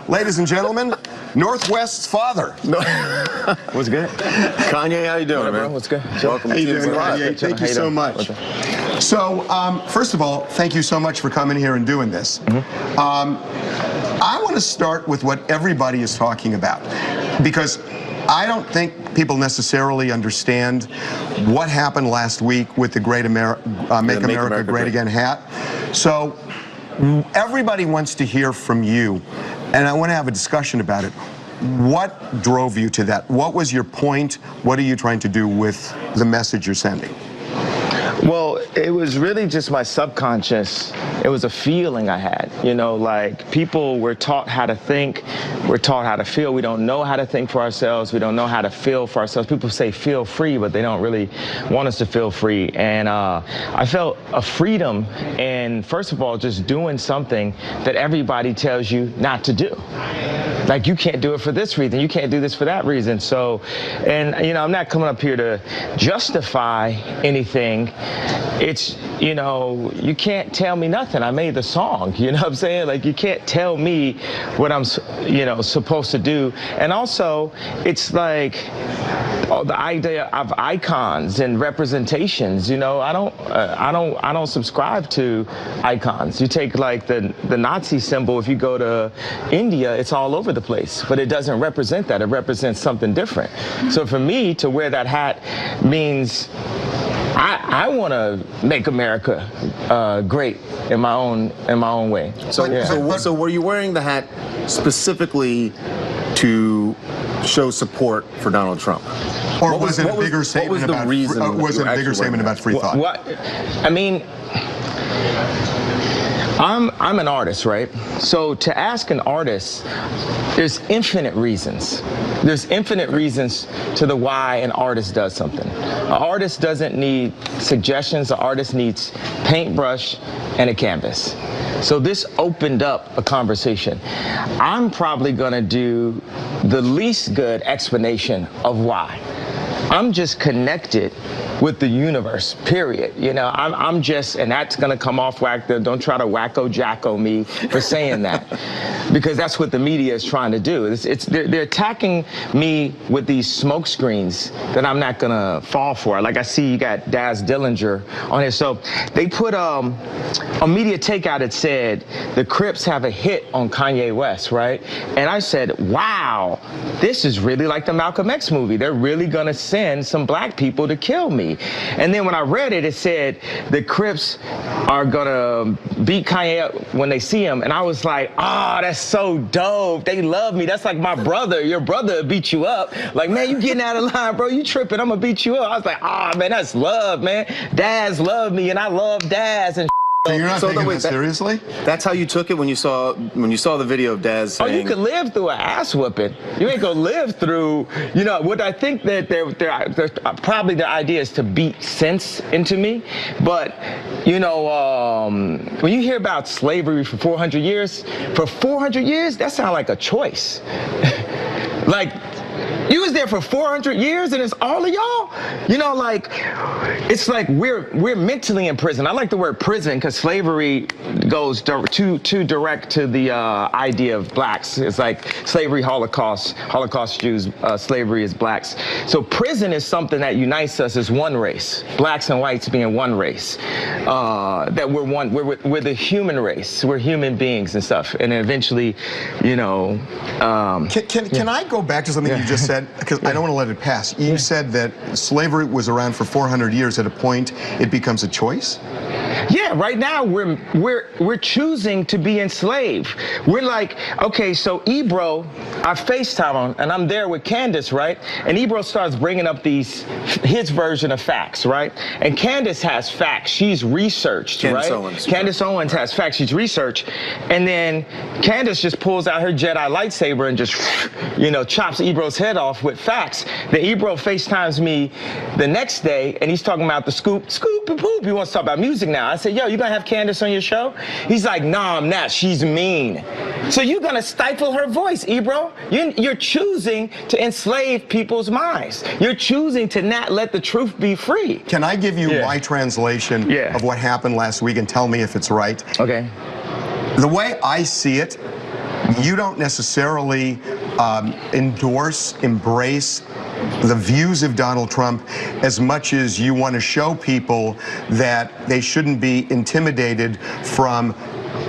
Ladies and gentlemen, Northwest's father. What's good? Kanye, how you doing, man? What's good? Welcome How to you doing, TMZ. Kanye? Thank you so much. So, first of all, thank you so much for coming here and doing this. I want to start with what everybody is talking about, because I don't think people necessarily understand what happened last week with the Make America Great Again hat. So everybody wants to hear from you, and I want to have a discussion about it. What drove you to that? What was your point? What are you trying to do with the message you're sending? Well, it was really just my subconscious. It was a feeling I had, you know, like people were taught how to think, we're taught how to feel. We don't know how to think for ourselves. We don't know how to feel for ourselves. People say feel free, but they don't really want us to feel free. And I felt a freedom in, first of all, just doing something that everybody tells you not to do. Like, you can't do it for this reason. You can't do this for that reason. So, and, you know, I'm not coming up here to justify anything. It's, you know, you can't tell me nothing. I made the song, you know what I'm saying? Like, you can't tell me what I'm, you know, supposed to do. And also, it's like, the idea of icons and representations, you know, I don't subscribe to icons. You take like the Nazi symbol, if you go to India, it's all over the place, but it doesn't represent that. It represents something different. So for me to wear that hat means I want to make America great in my own way. So, yeah. so were you wearing the hat specifically to show support for Donald Trump? Or was it a bigger statement about free thought? What? I mean, I'm an artist, right? So to ask an artist, there's infinite reasons. There's infinite reasons to the why an artist does something. An artist doesn't need suggestions. An artist needs paintbrush and a canvas. So this opened up a conversation. I'm probably gonna do the least good explanation of why. I'm just connected with the universe, period. You know, I'm just, and that's gonna come off whack. Don't try to wacko-jacko me for saying that, because that's what the media is trying to do. They're attacking me with these smoke screens that I'm not gonna fall for. Like, I see you got Daz Dillinger on here. So they put a media takeout that said the Crips have a hit on Kanye West, right? And I said, wow, this is really like the Malcolm X movie. They're really gonna send some black people to kill me. And then when I read it, it said the Crips are gonna beat Kanye up when they see him. And I was like, oh, that's so dope. They love me. That's like my brother. Your brother beat you up. Like, man, you getting out of line, bro. You tripping. I'm gonna beat you up. I was like, oh, man, that's love, man. Daz loved me, and I love Daz. And so you're not taking this seriously? That's how you took it when you saw the video of Daz saying... Oh, you could live through an ass whooping. You ain't gonna live through, you know, what I think that they're probably the idea is to beat sense into me. But, you know, when you hear about slavery for 400 years, that sounds like a choice. Like, you was there for 400 years and it's all of y'all? You know, like, it's like we're mentally in prison. I like the word prison because slavery goes too direct to the idea of blacks. It's like slavery, Holocaust Jews, slavery is blacks. So prison is something that unites us as one race, blacks and whites being one race. That we're the human race. We're human beings and stuff. And eventually, you know. Can I go back to something you just said? Because I don't want to let it pass. You said that slavery was around for 400 years. At a point, it becomes a choice? Yeah, right now we're choosing to be enslaved. We're like, okay, so Ebro, I FaceTime him, and I'm there with Candace, right? And Ebro starts bringing up his version of facts, right? And Candace has facts. She's researched, right? Candace Owens has facts. She's researched. And then Candace just pulls out her Jedi lightsaber and just, you know, chops Ebro's head off with facts. Then Ebro FaceTimes me the next day, and he's talking about the scoop and poop. He wants to talk about music now. I said, yo, you gonna have Candace on your show? He's like, nah, I'm not. She's mean. So you're gonna stifle her voice, Ebro. You're choosing to enslave people's minds. You're choosing to not let the truth be free. Can I give you my translation of what happened last week and tell me if it's right? Okay. The way I see it, you don't necessarily endorse, embrace the views of Donald Trump as much as you want to show people that they shouldn't be intimidated from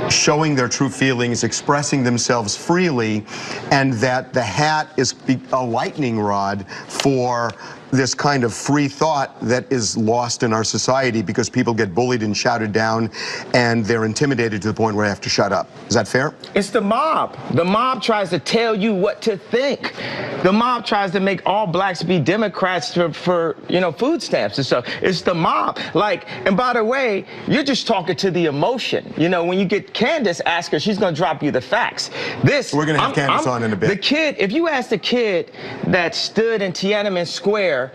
showing their true feelings, expressing themselves freely, and that the hat is a lightning rod for this kind of free thought that is lost in our society because people get bullied and shouted down and they're intimidated to the point where they have to shut up. Is that fair? It's the mob. The mob tries to tell you what to think. The mob tries to make all blacks be Democrats for food stamps and stuff. It's the mob. Like, and by the way, you're just talking to the emotion. You know, when you get Candace, ask her, she's going to drop you the facts. We're going to have Candace on in a bit. The kid, if you ask the kid that stood in Tiananmen Square in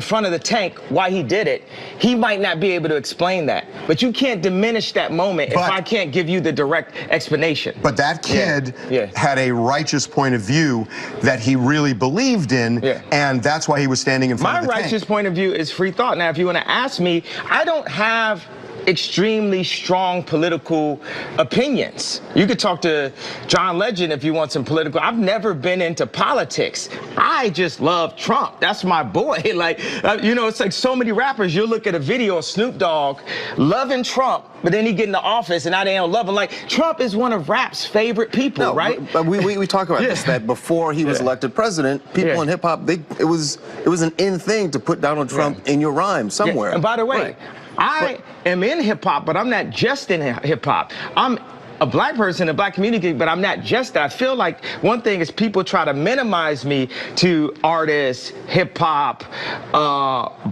front of the tank why he did it, he might not be able to explain that. But you can't diminish that moment if I can't give you the direct explanation. But that kid had a righteous point of view that he really believed in, and that's why he was standing in front of the tank. My righteous point of view is free thought. Now, if you want to ask me, I don't have extremely strong political opinions. You could talk to John Legend if you want some political. I've never been into politics. I just love Trump. That's my boy. Like, it's like so many rappers. You'll look at a video of Snoop Dogg loving Trump, but then he get in the office and now they don't love him. Like, Trump is one of rap's favorite people, right? But we talk about this, that before he was elected president, people in hip hop, it was an in thing to put Donald Trump in your rhyme somewhere. And by the way, I am in hip hop, but I'm not just in hip hop. I'm a black person in the black community, but I'm not just that. I feel like one thing is people try to minimize me to artists, hip hop,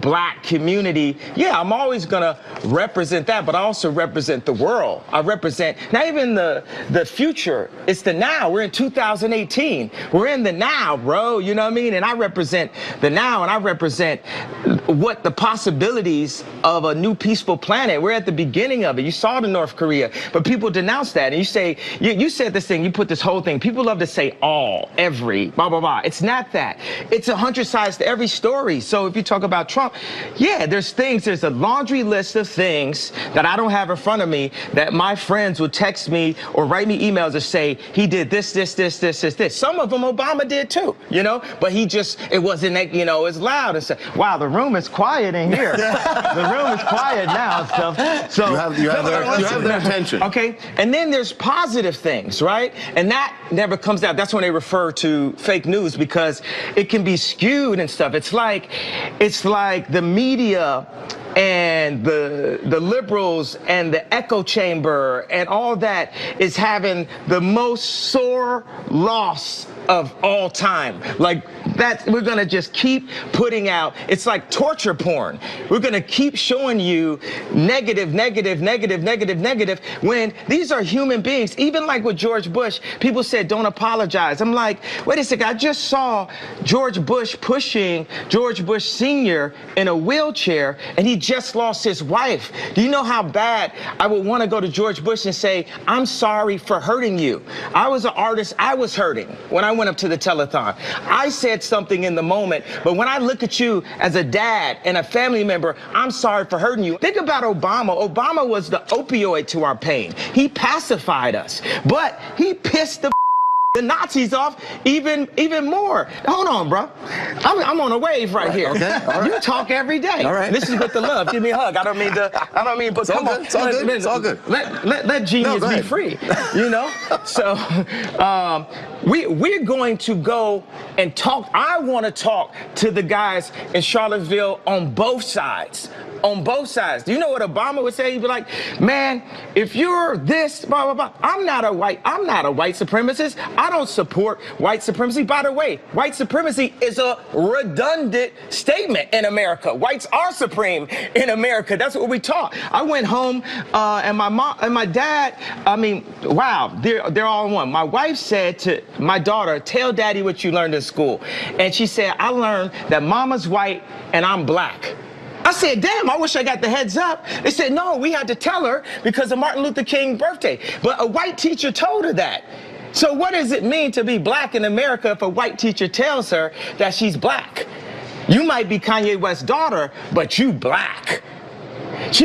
black community. Yeah, I'm always gonna represent that, but I also represent the world. I represent not even the future, it's the now. We're in 2018. We're in the now, bro, you know what I mean? And I represent the now, and I represent what the possibilities of a new peaceful planet. We're at the beginning of it. You saw the North Korea, but people denounce that. And you say, you said this thing, you put this whole thing, people love to say all, every, blah, blah, blah. It's not that. It's 100 sides to every story. So if you talk about Trump, there's a laundry list of things that I don't have in front of me that my friends would text me or write me emails and say, he did this. Some of them Obama did too, but it wasn't, it's loud and say, wow, the room is quiet in here. The room is quiet now and stuff. So you have their attention. Okay, and then there's positive things, right? And that never comes out. That's when they refer to fake news because it can be skewed and stuff. It's like the media and the liberals and the echo chamber and all that is having the most sore loss of all time. Like that, we're gonna just keep putting out, it's like torture porn. We're gonna keep showing you negative, when these are human beings. Even like with George Bush, people said, don't apologize. I'm like, wait a second, I just saw George Bush pushing George Bush Sr. in a wheelchair and he just lost his wife. Do you know how bad I would wanna go to George Bush and say, I'm sorry for hurting you. I was an artist, I was hurting when I went up to the telethon. I said something in the moment, but when I look at you as a dad and a family member, I'm sorry for hurting you. Think about Obama. Obama was the opioid to our pain. He pacified us, but he pissed the Nazis off even more. Hold on, bro. I'm on a wave right here. Okay. All right. You talk every day. All right. This is with the love. Give me a hug. I don't mean, but it's come on. It's all good. It's all good. Let genius be free. So we're going to go and talk. I want to talk to the guys in Charlottesville on both sides. On both sides. Do you know what Obama would say? He'd be like, man, if you're this, blah, blah, blah. I'm not a white supremacist. I don't support white supremacy. By the way, white supremacy is a redundant statement in America. Whites are supreme in America. That's what we taught. I went home and my mom and my dad, wow, they're all in one. My wife said to my daughter, tell daddy what you learned in school. And she said, I learned that mama's white and I'm black. I said, damn, I wish I got the heads up. They said, no, we had to tell her because of Martin Luther King's birthday. But a white teacher told her that. So what does it mean to be black in America if a white teacher tells her that she's black? You might be Kanye West's daughter, but you black.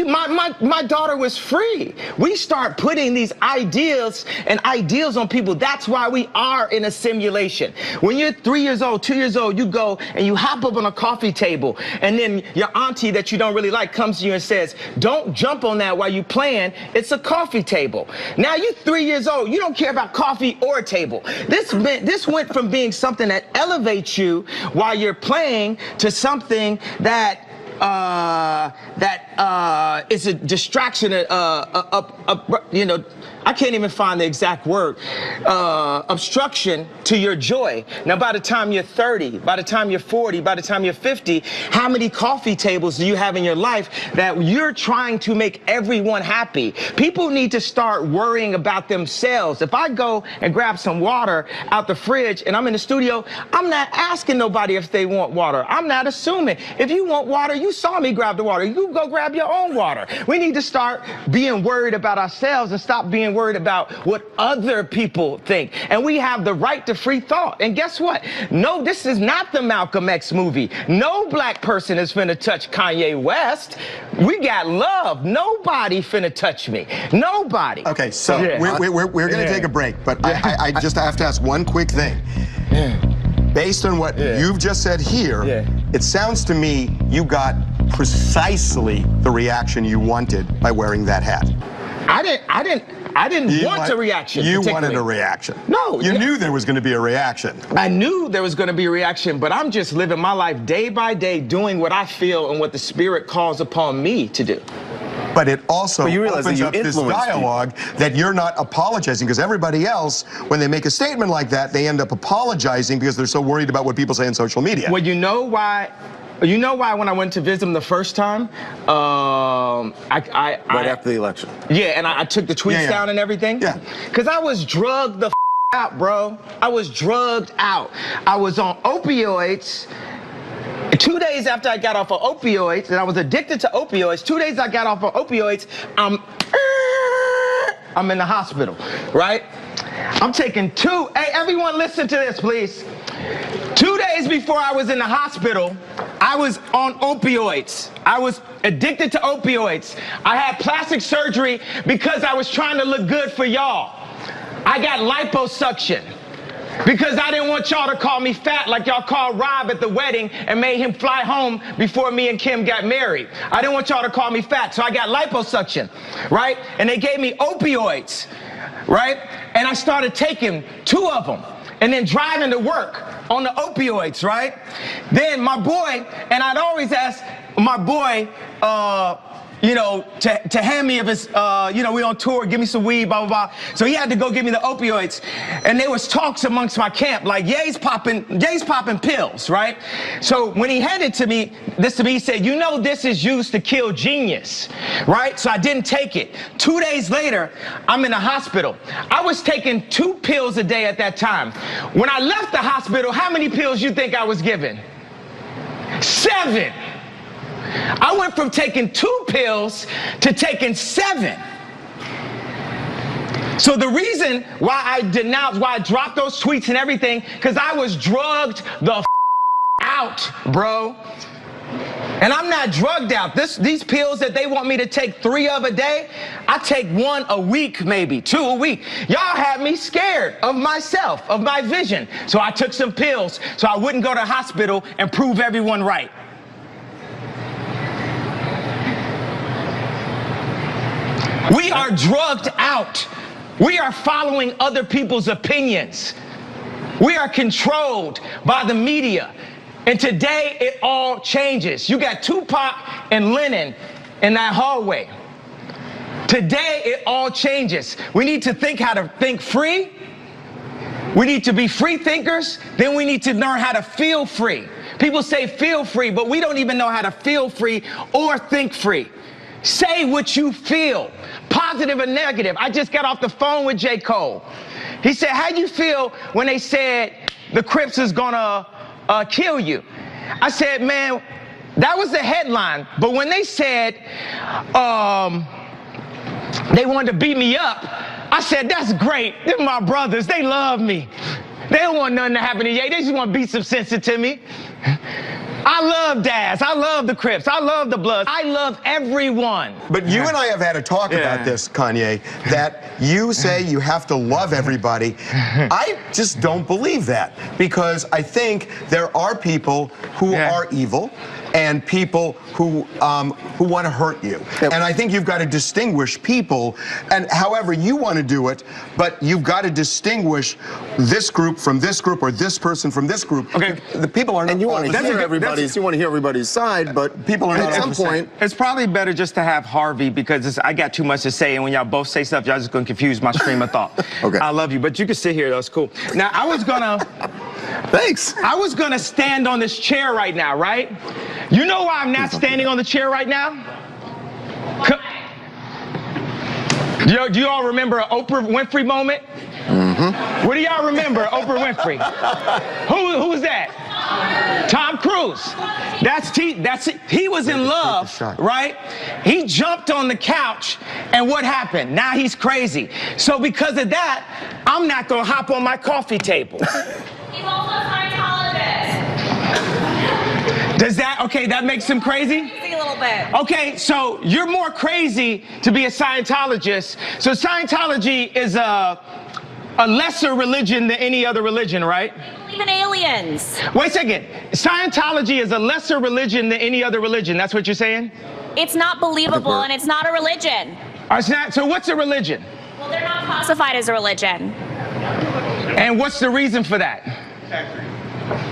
My daughter was free. We start putting these ideals and ideals on people. That's why we are in a simulation. When you're 3 years old, 2 years old, you go and you hop up on a coffee table, and then your auntie that you don't really like comes to you and says, don't jump on that while you playing. It's a coffee table. Now you're 3 years old. You don't care about coffee or a table. This went from being something that elevates you while you're playing to something that is a distraction, you know, I can't even find the exact word, obstruction to your joy. Now, by the time you're 30, by the time you're 40, by the time you're 50, how many coffee tables do you have in your life that you're trying to make everyone happy? People need to start worrying about themselves. If I go and grab some water out the fridge and I'm in the studio, I'm not asking nobody if they want water. I'm not assuming. If you want water, you saw me grab the water. You go grab your own water. We need to start being worried about ourselves and stop being worried about what other people think. And we have the right to free thought. And guess what? No, this is not the Malcolm X movie. No black person is finna touch Kanye West. We got love. Nobody finna touch me. Nobody. Okay, so we're going to take a break, but I just have to ask one quick thing. Based on what you've just said here, it sounds to me you got precisely the reaction you wanted by wearing that hat. I didn't want a reaction. You wanted a reaction. No. You knew there was going to be a reaction. I knew there was going to be a reaction, but I'm just living my life day by day, doing what I feel and what the Spirit calls upon me to do. But it also opens up this dialogue that you're not apologizing, because everybody else, when they make a statement like that, they end up apologizing because they're so worried about what people say on social media. Well, you know why? You know why when I went to visit him the first time, right after the election. Yeah, and I took the tweets down and everything. Yeah. Because I was drugged the out, bro. I was drugged out. I was on opioids. 2 days after I got off of opioids, and I was addicted to opioids, 2 days I got off of opioids, I'm in the hospital, right? I'm taking hey, everyone listen to this, please. 2 days before I was in the hospital, I was on opioids. I was addicted to opioids. I had plastic surgery because I was trying to look good for y'all. I got liposuction because I didn't want y'all to call me fat like y'all called Rob at the wedding and made him fly home before me and Kim got married. I didn't want y'all to call me fat, so I got liposuction, right? And they gave me opioids, right? And I started taking 2 of them and then driving to work on the opioids, right? Then my boy, and I'd always ask my boy, you know, to hand me if it's, you know, we on tour, give me some weed, blah, blah, blah. So he had to go give me the opioids. And there was talks amongst my camp, like, Ye's popping pills, right? So when he handed this to me, he said, you know, this is used to kill genius, right? So I didn't take it. 2 days later, I'm in the hospital. I was taking 2 pills a day at that time. When I left the hospital, how many pills you think I was given? 7. I went from taking 2 pills to taking 7. So the reason why I denounced, why I dropped those tweets and everything, because I was drugged the out, bro. And I'm not drugged out. These pills that they want me to take 3 of a day, I take 1 a week, maybe 2 a week. Y'all had me scared of myself, of my vision. So I took some pills so I wouldn't go to the hospital and prove everyone right. We are drugged out. We are following other people's opinions. We are controlled by the media. And today it all changes. You got Tupac and Lennon in that hallway. Today it all changes. We need to think how to think free. We need to be free thinkers. Then we need to learn how to feel free. People say feel free, but we don't even know how to feel free or think free. Say what you feel, positive or negative. I just got off the phone with J. Cole. He said, how you feel when they said the Crips is gonna kill you? I said, man, that was the headline. But when they said they wanted to beat me up, I said, that's great. They're my brothers. They love me. They don't want nothing to happen to Ye. They just want to beat some sense into me. I love Daz. I love the Crips. I love the Bloods. I love everyone. But you and I have had a talk about this, Kanye, that you say you have to love everybody. I just don't believe that, because I think there are people who are evil and people who want to hurt you. And I think you've got to distinguish people, and however you want to do it, but you've got to distinguish this group from this group, or this person from this group. Okay. The people are not. And you want to hear everybody's side, but people are not at some point. It's probably better just to have Harvey, because I got too much to say, and when y'all both say stuff, y'all just gonna confuse my stream of thought. Okay. I love you, but you can sit here. That's cool. Now I was gonna. Thanks. I was gonna stand on this chair right now, right? You know why I'm not standing on the chair right now? Do you all remember an Oprah Winfrey moment? Mm-hmm. What do y'all remember, Oprah Winfrey? Who's that? Tom Cruise. He was in love, right? He jumped on the couch, and what happened? Now he's crazy. So because of that, I'm not gonna hop on my coffee table. He's also a Scientologist. Does that makes him crazy? Crazy a little bit. Okay, so you're more crazy to be a Scientologist. So Scientology is a lesser religion than any other religion, right? They believe in aliens. Wait a second. Scientology is a lesser religion than any other religion. That's what you're saying? It's not believable, and it's not a religion. So what's a religion? Well, they're not classified as a religion. And what's the reason for that?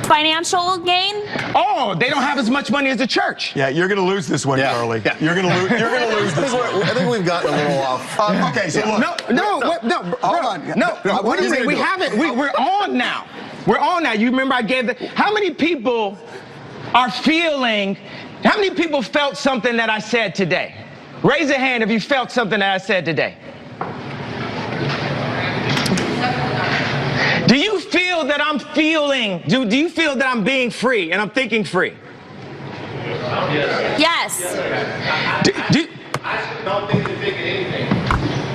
Financial gain? Oh, they don't have as much money as the church. Yeah, you're going to lose this one, Charlie. Yeah. You're going to lose this one. I think we've gotten a little off. Okay, so look. No. Hold on. What is it? We haven't. We're on now. We're on now. You remember I gave how many people are feeling? How many people felt something that I said today? Raise a hand if you felt something that I said today. Do you feel that I'm feeling? Do you feel that I'm being free and I'm thinking free? Yes. I don't think you're thinking anything.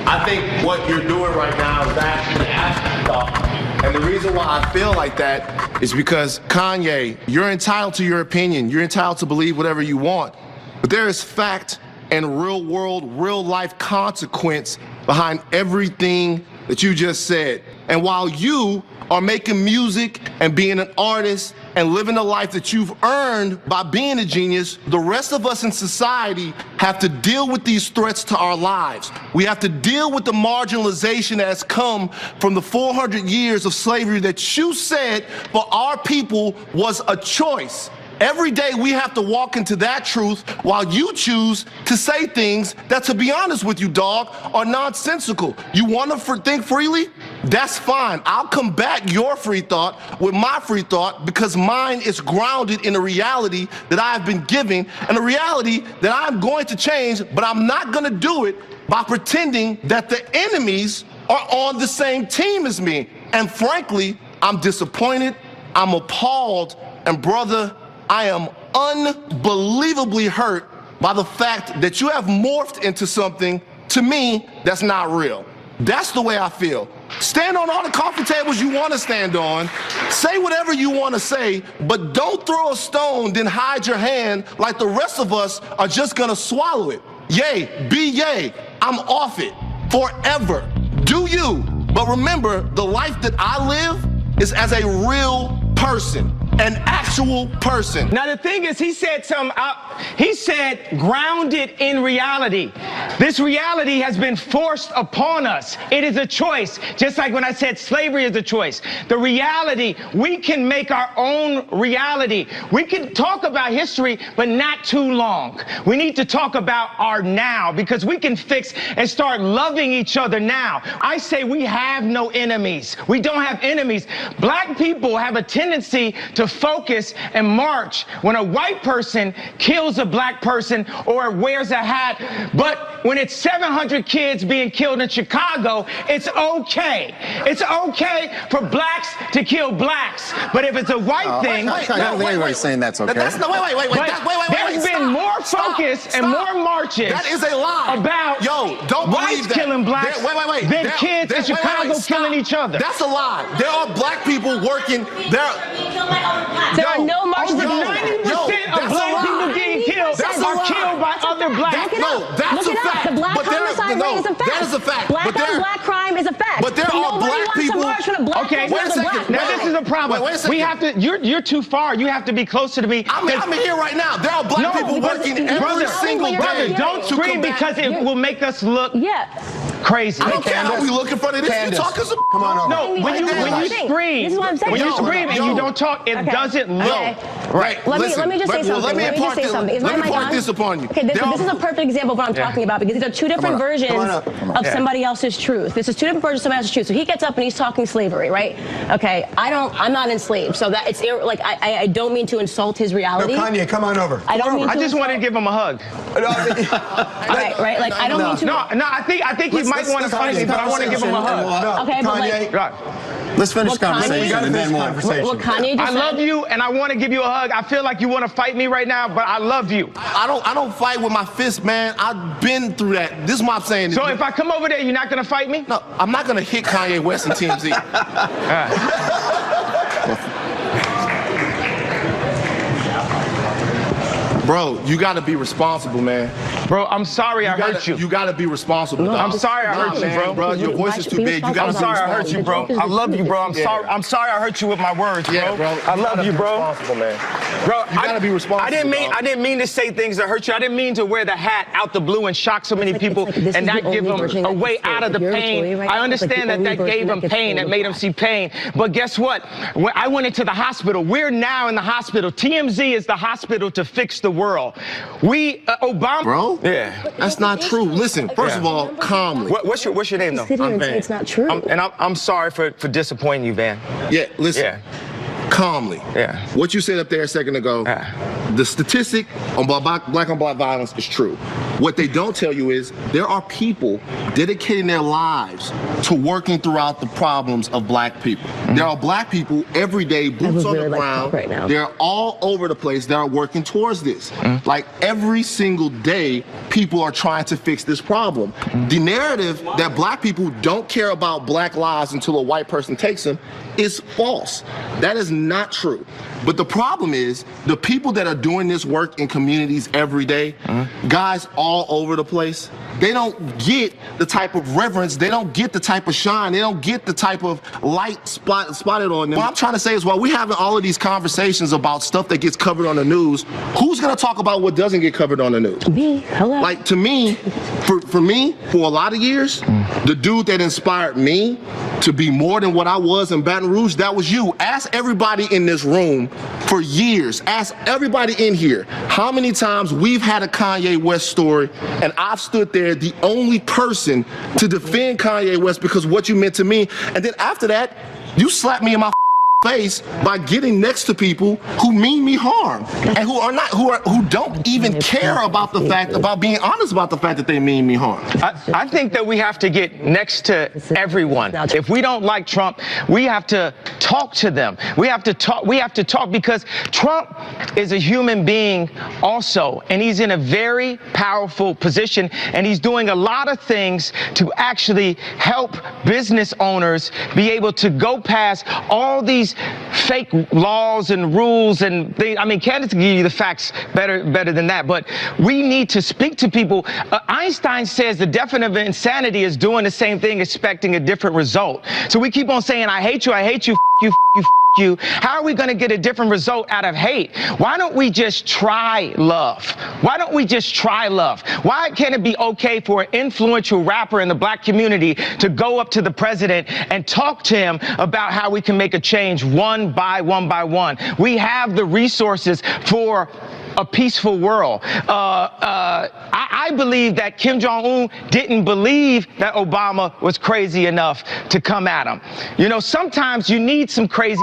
I think what you're doing right now is actually asking thought. And the reason why I feel like that is because, Kanye, you're entitled to your opinion. You're entitled to believe whatever you want. But there is fact and real world, real life consequence behind everything that you just said. And while you are making music and being an artist and living the life that you've earned by being a genius, the rest of us in society have to deal with these threats to our lives. We have to deal with the marginalization that has come from the 400 years of slavery that you said for our people was a choice. Every day we have to walk into that truth while you choose to say things that, to be honest with you, dog, are nonsensical. You want to think freely? That's fine. I'll combat your free thought with my free thought, because mine is grounded in a reality that I have been given and a reality that I'm going to change, but I'm not going to do it by pretending that the enemies are on the same team as me. And frankly, I'm disappointed, I'm appalled, and brother, I am unbelievably hurt by the fact that you have morphed into something, to me, that's not real. That's the way I feel. Stand on all the coffee tables you want to stand on. Say whatever you want to say, but don't throw a stone, then hide your hand like the rest of us are just going to swallow it. Yay, be yay. I'm off it forever. Do you. But remember, the life that I live is as a real person. An actual person. Now the thing is, he said he said grounded in reality. This reality has been forced upon us. It is a choice. Just like when I said slavery is a choice. The reality, we can make our own reality. We can talk about history, but not too long. We need to talk about our now, because we can fix and start loving each other now. I say we have no enemies. We don't have enemies. Black people have a tendency to focus and march when a white person kills a black person or wears a hat. But when it's 700 kids being killed in Chicago, it's okay. It's okay for blacks to kill blacks. But if it's a white thing, I don't think anybody's saying that's okay. That's no, wait. There's been more focus and more marches. That is a lie. About don't whites believe that. killing blacks than kids in Chicago killing each other. That's a lie. There are black people working. There are no marches. Over 90% black people getting killed are killed by other black people. No, that's a fact. The black homicide rate is a fact. That is a fact. Black on black crime is a fact. But there are black people. Okay, wait a second. now this is a problem. Wait a second. We have to. You're too far. You have to be closer to me. I'm here right now. There are black people working every single day. Brother, don't scream because it will make us look crazy. I don't care how we look in front of this. Candace, You talking some. come on over. No, when you scream, this is what I'm saying. when you scream and you don't talk, it doesn't look right. Let me just say something. Let me impart this upon you. Okay, this is a perfect example of what I'm talking about because these are two different versions of somebody else's truth. This is two different versions of somebody else's truth. So he gets up and he's talking slavery, right? Okay, I'm not enslaved, so that it's like I don't mean to insult his reality. No, Kanye, come on over. I just want to give him a hug. Right? Like I don't mean to. No, I think he might want to fight me, but I want to give him a hug. Okay, but let's finish conversation and then more. What Kanye just I love you, and I want to give you a hug. I feel like you want to fight me right now, but I love you. I don't fight with my fist, man. I've been through that. This is what I'm saying. So if I come over there, you're not gonna fight me? No, I'm not gonna hit Kanye West and TMZ. Bro, you gotta be responsible, man. Bro, I'm sorry I hurt you. You gotta be responsible. I'm sorry I hurt you, bro. Your voice is too big. You gotta I'm sorry I hurt you, bro. I love you, bro. I'm sorry I hurt you with my words, bro. Yeah, bro. I love you, bro. Responsible, man. Bro, you gotta be responsible. I didn't mean to say things that hurt you. I didn't mean to wear the hat out the blue and shock so many people and not give them a way out of the pain. I understand that gave him pain, that made him see pain. But guess what? When I went into the hospital, we're now in the hospital. TMZ is the hospital to fix the world. Obama. Bro? Yeah. That's not true. Listen, first of all, calmly. What's your name, though? I'm Van. It's not true. I'm sorry for disappointing you, Van. Yeah, listen. Yeah. Calmly. Yeah. What you said up there a second ago, the statistic on black on black violence is true. What they don't tell you is there are people dedicating their lives to working throughout the problems of black people. There are black people every day, boots on the ground. Right now. They're all over the place that are working towards this. Like every single day, people are trying to fix this problem. The narrative that black people don't care about black lives until a white person takes them is false. That is not true. But the problem is the people that are doing this work in communities every day, guys all over the place, they don't get the type of reverence, they don't get the type of shine, they don't get the type of light spotted on them. What I'm trying to say is while we're having all of these conversations about stuff that gets covered on the news, who's gonna talk about what doesn't get covered on the news? Me. Hello. Like to me, for me, for a lot of years, the dude that inspired me to be more than what I was in Baton Rouge, that was you. Ask everybody in this room for years, ask everybody in here, how many times we've had a Kanye West story and I've stood there the only person to defend Kanye West because of what you meant to me, and then after that, you slapped me in my face by getting next to people who mean me harm and who don't even care about the fact, about being honest about the fact that they mean me harm. I think that we have to get next to everyone. If we don't like Trump, we have to talk to them. We have to talk because Trump is a human being also, and he's in a very powerful position, and he's doing a lot of things to actually help business owners be able to go past all these fake laws and rules and things. I mean, Candace can give you the facts better than that, but we need to speak to people. Einstein says the definition of insanity is doing the same thing, expecting a different result. So we keep on saying, I hate you, you. How are we going to get a different result out of hate? Why don't we just try love? Why don't we just try love? Why can't it be okay for an influential rapper in the black community to go up to the president and talk to him about how we can make a change one by one? We have the resources for a peaceful world. I believe that Kim Jong-un didn't believe that Obama was crazy enough to come at him. You know, sometimes you need some crazy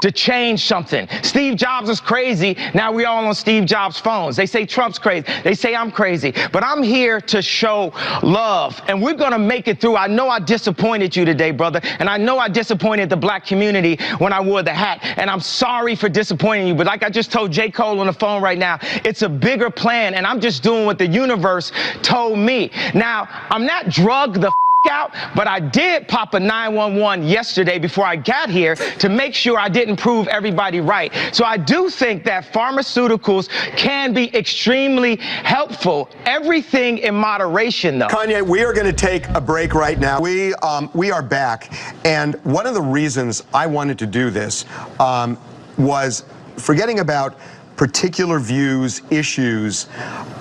to change something. Steve Jobs was crazy. Now we all on Steve Jobs' phones. They say Trump's crazy. They say I'm crazy. But I'm here to show love, and we're gonna make it through. I know I disappointed you today, brother, and I know I disappointed the black community when I wore the hat, and I'm sorry for disappointing you. But like I just told J. Cole on the phone right now, it's a bigger plan, and I'm just doing what the universe told me. Now, I'm not drugged the out, but I did pop a 911 yesterday before I got here to make sure I didn't prove everybody right. So I do think that pharmaceuticals can be extremely helpful. Everything in moderation, though. Kanye, we are going to take a break right now. We are back, and one of the reasons I wanted to do this was forgetting about particular views, issues.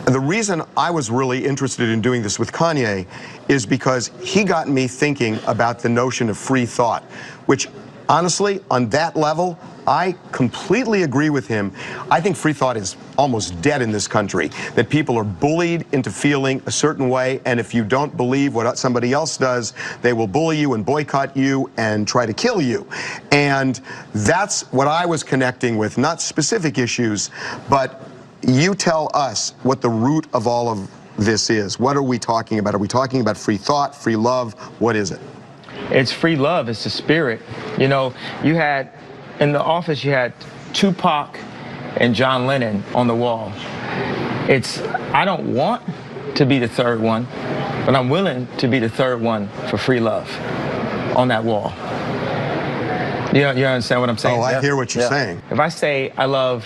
The reason I was really interested in doing this with Kanye is because he got me thinking about the notion of free thought, which honestly, on that level, I completely agree with him. I think free thought is almost dead in this country, that people are bullied into feeling a certain way, and if you don't believe what somebody else does, they will bully you and boycott you and try to kill you. And that's what I was connecting with, not specific issues, but you tell us what the root of all of this is. What are we talking about? Are we talking about free thought, free love? What is it? It's free love. It's the spirit. You know, you had, in the office, you had Tupac and John Lennon on the wall. I don't want to be the third one, but I'm willing to be the third one for free love on that wall. You understand what I'm saying? Oh, I hear what you're saying. If I say I love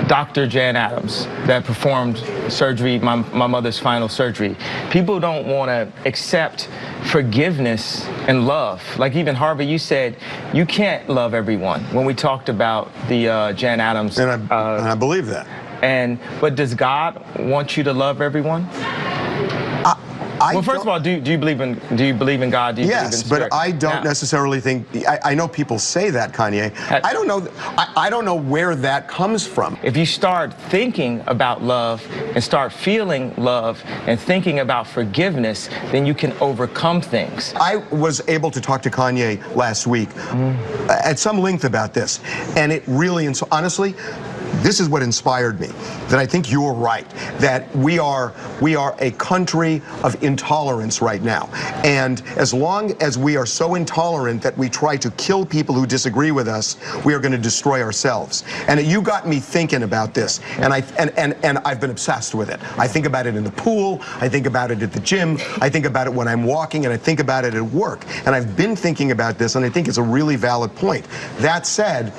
Dr. Jan Adams that performed surgery, my mother's final surgery, people don't want to accept forgiveness and love. Like even Harvey, you said you can't love everyone when we talked about the Jan Adams. And I believe that. But does God want you to love everyone? Well, first of all, do you believe in God? Do you yes, believe in but I don't necessarily think. I know people say that, Kanye. I don't know. I don't know where that comes from. If you start thinking about love and start feeling love and thinking about forgiveness, then you can overcome things. I was able to talk to Kanye last week at some length about this, and it really, and so honestly, this is what inspired me, that I think you're right, that we are a country of intolerance right now. And as long as we are so intolerant that we try to kill people who disagree with us, we are going to destroy ourselves. And you got me thinking about this, and I've been obsessed with it. I think about it in the pool, I think about it at the gym, I think about it when I'm walking, and I think about it at work. And I've been thinking about this, and I think it's a really valid point. That said,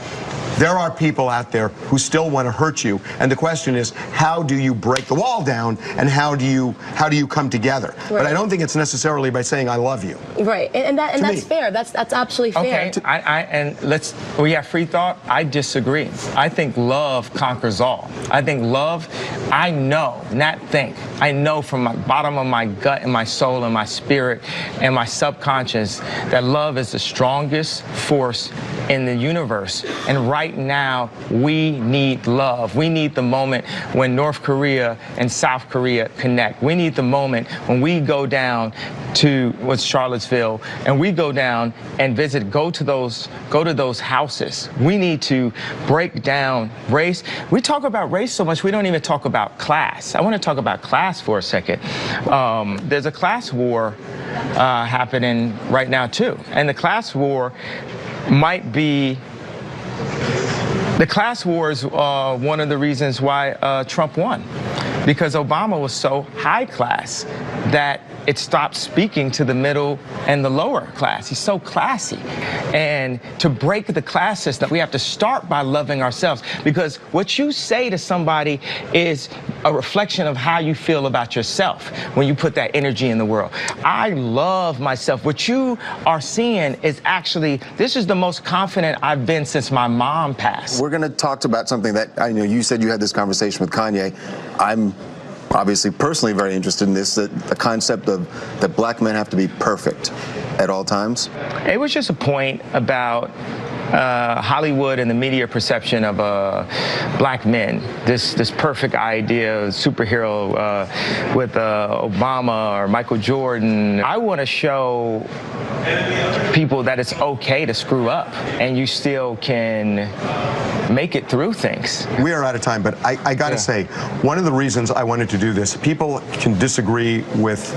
there are people out there who still want to hurt you, and the question is, how do you break the wall down, and how do you come together? Right. But I don't think it's necessarily by saying I love you. Right, and that's fair. That's absolutely fair. Okay, we have free thought. I disagree. I think love conquers all. I think love. I know, not think. I know from my bottom of my gut and my soul and my spirit and my subconscious that love is the strongest force in the universe. And right now, we need love. We need the moment when North Korea and South Korea connect. We need the moment when we go down to Charlottesville and we go down and visit, go to those houses. We need to break down race. We talk about race so much, we don't even talk about class. I want to talk about class for a second. There's a class war happening right now too. And the class war might be, the class war is one of the reasons why Trump won, because Obama was so high class that it stopped speaking to the middle and the lower class. He's so classy. And to break the class system, we have to start by loving ourselves, because what you say to somebody is a reflection of how you feel about yourself when you put that energy in the world. I love myself. What you are seeing is actually, this is the most confident I've been since my mom passed. We're going to talk about something that I know you said you had this conversation with Kanye. I'm obviously personally very interested in this, the concept of that black men have to be perfect at all times. It was just a point about Hollywood and the media perception of black men. This perfect idea of superhero with Obama or Michael Jordan. I want to show people that it's okay to screw up and you still can make it through things. We are out of time, but I gotta say, one of the reasons I wanted to do this, people can disagree with,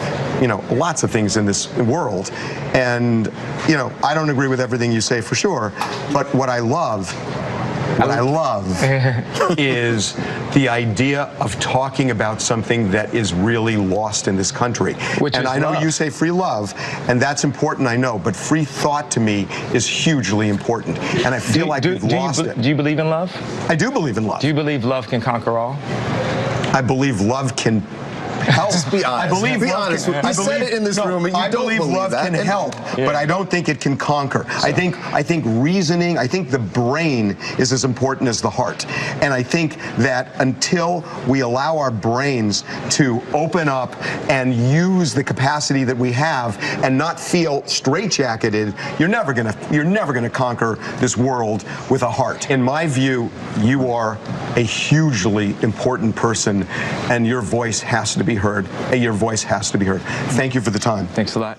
lots of things in this world, and, I don't agree with everything you say for sure, but what I love What I love is the idea of talking about something that is really lost in this country. And I know you say free love, and that's important, I know, but free thought to me is hugely important. And I feel like we've lost it. Do you believe in love? I do believe in love. Do you believe love can conquer all? I believe love can help. Just be honest. I believe be love honest. Can, You said it in this room, and you I don't believe love that. can help, but I don't think it can conquer. I think reasoning. I think the brain is as important as the heart, and I think that until we allow our brains to open up and use the capacity that we have, and not feel straitjacketed, you're never gonna conquer this world with a heart. In my view, you are a hugely important person, and your voice has to be heard. Your voice has to be heard. Thank you for the time. Thanks a lot.